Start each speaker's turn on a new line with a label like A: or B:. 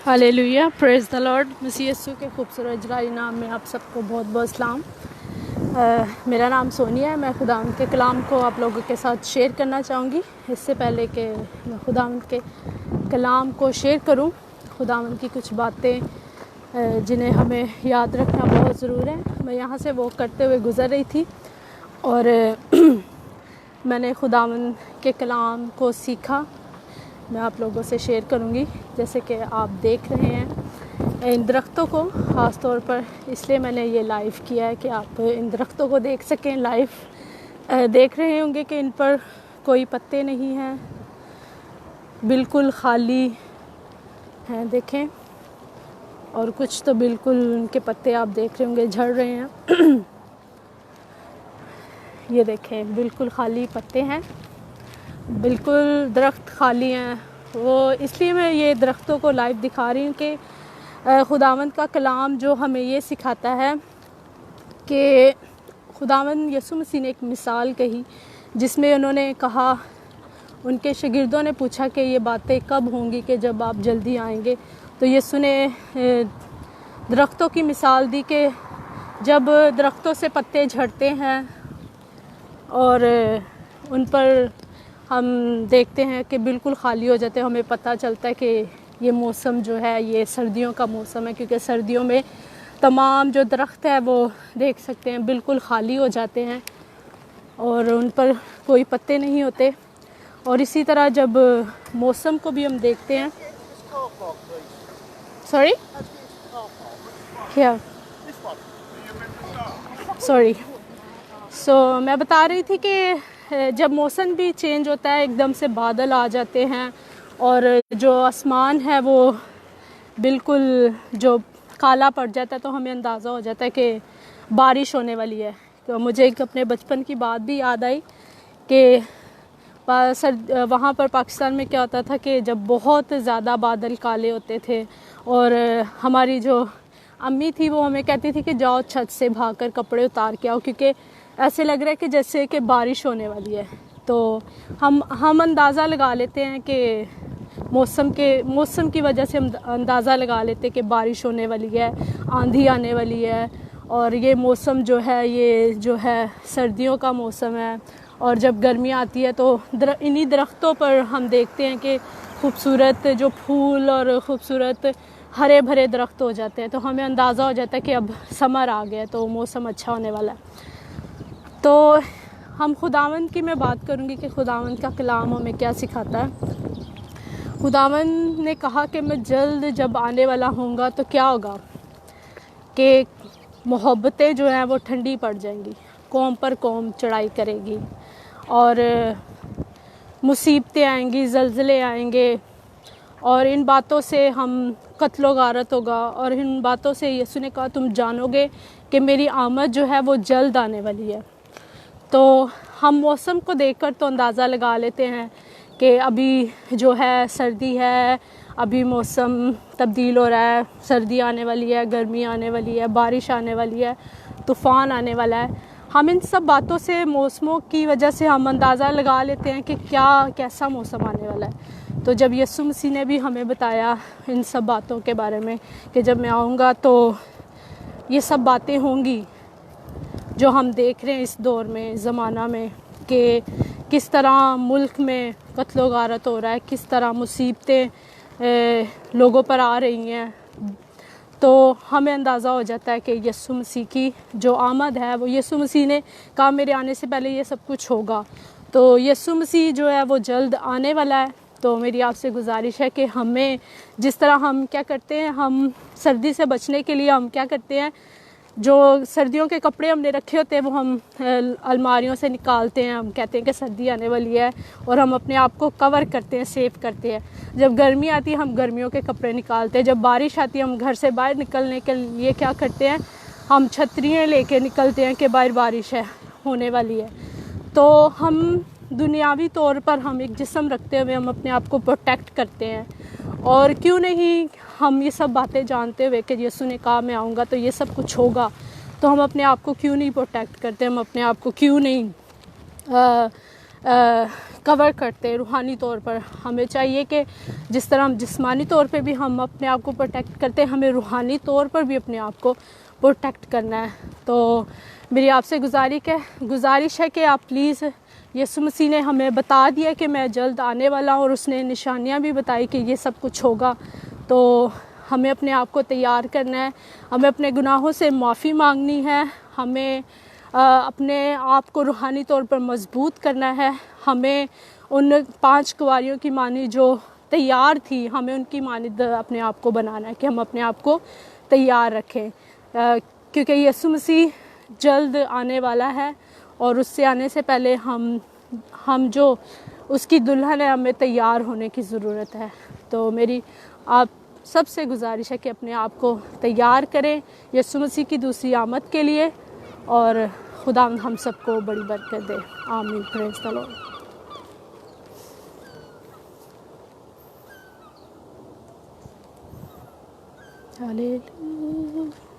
A: Hallelujah, praise the Lord. मसीह यीशु के खूबसूरत इजराई नाम में आप सबको बहुत बहुत सलाम। मेरा नाम सोनिया है। मैं खुदावंद के कलाम को आप लोगों के साथ शेयर करना चाहूँगी। इससे पहले कि मैं खुदावंद के कलाम को शेयर करूँ, खुदावंद की कुछ बातें जिन्हें हमें याद रखना बहुत ज़रूरी है। मैं यहाँ से वॉक करते हुए गुज़र रही थी और मैंने खुदावंद के कलाम को सीखा। मैं आप लोगों से शेयर करूंगी। जैसे कि आप देख रहे हैं इन दरख्तों को, ख़ास तौर पर इसलिए मैंने ये लाइव किया है कि आप इन दरख्तों को देख सकें। लाइव देख रहे होंगे कि इन पर कोई पत्ते नहीं हैं, बिल्कुल खाली हैं, देखें। और कुछ तो बिल्कुल उनके पत्ते आप देख रहे होंगे झड़ रहे हैं। ये देखें, बिल्कुल खाली पत्ते हैं, बिल्कुल दरख्त खाली हैं। वो इसलिए मैं ये दरख्तों को लाइव दिखा रही हूँ कि खुदावंद का कलाम जो हमें ये सिखाता है कि खुदावंद यीशु मसीह ने एक मिसाल कही जिसमें उन्होंने कहा, उनके शागिर्दों ने पूछा कि ये बातें कब होंगी कि जब आप जल्दी आएंगे। तो यीशु ने दरख्तों की मिसाल दी कि जब दरख्तों से पत्ते झड़ते हैं और उन पर हम देखते हैं कि बिल्कुल ख़ाली हो जाते हैं, हमें पता चलता है कि ये मौसम जो है ये सर्दियों का मौसम है, क्योंकि सर्दियों में तमाम जो दरख्त है वो देख सकते हैं बिल्कुल ख़ाली हो जाते हैं और उन पर कोई पत्ते नहीं होते। और इसी तरह जब मौसम को भी हम देखते हैं, सॉरी क्या सॉरी मैं बता रही थी कि जब मौसम भी चेंज होता है, एकदम से बादल आ जाते हैं और जो आसमान है वो बिल्कुल जो काला पड़ जाता है, तो हमें अंदाज़ा हो जाता है कि बारिश होने वाली है। तो मुझे एक अपने बचपन की बात भी याद आई कि वहाँ पर पाकिस्तान में क्या होता था कि जब बहुत ज़्यादा बादल काले होते थे और हमारी जो अम्मी थी वो हमें कहती थी कि जाओ छत से भाग कर कपड़े उतार के आओ, क्योंकि ऐसे लग रहा है कि जैसे कि बारिश होने वाली है। तो हम अंदाज़ा लगा लेते हैं कि मौसम की वजह से हम अंदाज़ा लगा लेते हैं कि बारिश होने वाली है, आंधी आने वाली है। और ये मौसम जो है ये जो है सर्दियों का मौसम है। और जब गर्मी आती है तो इन्हीं दरख्तों पर हम देखते हैं कि खूबसूरत जो फूल और ख़ूबसूरत हरे भरे दरख्त हो जाते हैं, तो हमें अंदाज़ा हो जाता है कि अब समर आ गया, तो मौसम अच्छा होने वाला है। तो हम खुदावंद की मैं बात करूंगी कि खुदावंद का कलाम हमें क्या सिखाता है। खुदावंद ने कहा कि मैं जल्द जब आने वाला होऊंगा तो क्या होगा कि मोहब्बतें जो हैं वो ठंडी पड़ जाएंगी, कौम पर कौम चढ़ाई करेगी और मुसीबतें आएंगी, ज़लज़ले आएंगे और इन बातों से हम कत्लो गारत होगा। और इन बातों से यीशु ने कहा तुम जानोगे कि मेरी आमद जो है वो जल्द आने वाली है। तो हम मौसम को देखकर तो अंदाज़ा लगा लेते हैं कि अभी जो है सर्दी है, अभी मौसम तब्दील हो रहा है, सर्दी आने वाली है, गर्मी आने वाली है, बारिश आने वाली है, तूफ़ान आने वाला है। हम इन सब बातों से, मौसमों की वजह से हम अंदाज़ा लगा लेते हैं कि कैसा मौसम आने वाला है। तो जब यीशु मसीह ने भी हमें बताया इन सब बातों के बारे में कि जब मैं आऊँगा तो ये सब बातें होंगी जो हम देख रहे हैं इस दौर में, ज़माना में, कि किस तरह मुल्क में कत्लो गारत हो रहा है, किस तरह मुसीबतें लोगों पर आ रही हैं। तो हमें अंदाज़ा हो जाता है कि यीशु मसीह की जो आमद है वो, यीशु मसीह ने कहा मेरे आने से पहले ये सब कुछ होगा। तो यीशु मसीह जो है वो जल्द आने वाला है। तो मेरी आपसे गुजारिश है कि हमें जिस तरह हम क्या करते हैं, हम सर्दी से बचने के लिए हम क्या करते हैं, जो सर्दियों के कपड़े हमने रखे होते हैं वो हम अलमारियों से निकालते हैं। हम कहते हैं कि सर्दी आने वाली है और हम अपने आप को कवर करते हैं, सेव करते हैं। जब गर्मी आती है हम गर्मियों के कपड़े निकालते हैं। जब बारिश आती है हम घर से बाहर निकलने के लिए क्या करते हैं, हम छतरियाँ लेके निकलते हैं कि बाहर बारिश है, होने वाली है। तो हम दुनियावी तौर पर हम एक जिस्म रखते हुए हम अपने आप को प्रोटेक्ट करते हैं। और क्यों नहीं हम ये सब बातें जानते हुए कि यीशु ने कहा मैं आऊँगा तो ये सब कुछ होगा, तो हम अपने आप को क्यों नहीं प्रोटेक्ट करते, हम अपने आप को क्यों नहीं कवर करते हैं रूहानी तौर पर। हमें चाहिए कि जिस तरह हम जिस्मानी तौर पे भी हम अपने आप को प्रोटेक्ट करते हैं, हमें रूहानी तौर पर भी अपने आप को प्रोटेक्ट करना है। तो मेरी आपसे गुजारिश है कि आप प्लीज़, यीशु मसीह ने हमें बता दिया कि मैं जल्द आने वाला हूँ, और उसने निशानियाँ भी बताई कि ये सब कुछ होगा। तो हमें अपने आप को तैयार करना है, हमें अपने गुनाहों से माफ़ी मांगनी है, हमें अपने आप को रूहानी तौर पर मजबूत करना है, हमें उन 5 कुँवारियों की मानी जो तैयार थी, हमें उनकी मानिद अपने आप को बनाना है कि हम अपने आप को तैयार रखें, क्योंकि यीशु मसीह जल्द आने वाला है, और उससे आने से पहले हम जो उसकी दुल्हन है, हमें तैयार होने की ज़रूरत है। तो मेरी आप सबसे गुजारिश है कि अपने आप को तैयार करें यीशु मसीह की दूसरी आमद के लिए, और खुदा हम सबको बड़ी बरकत दे। आमीन। Praise the Lord. हालेलुया।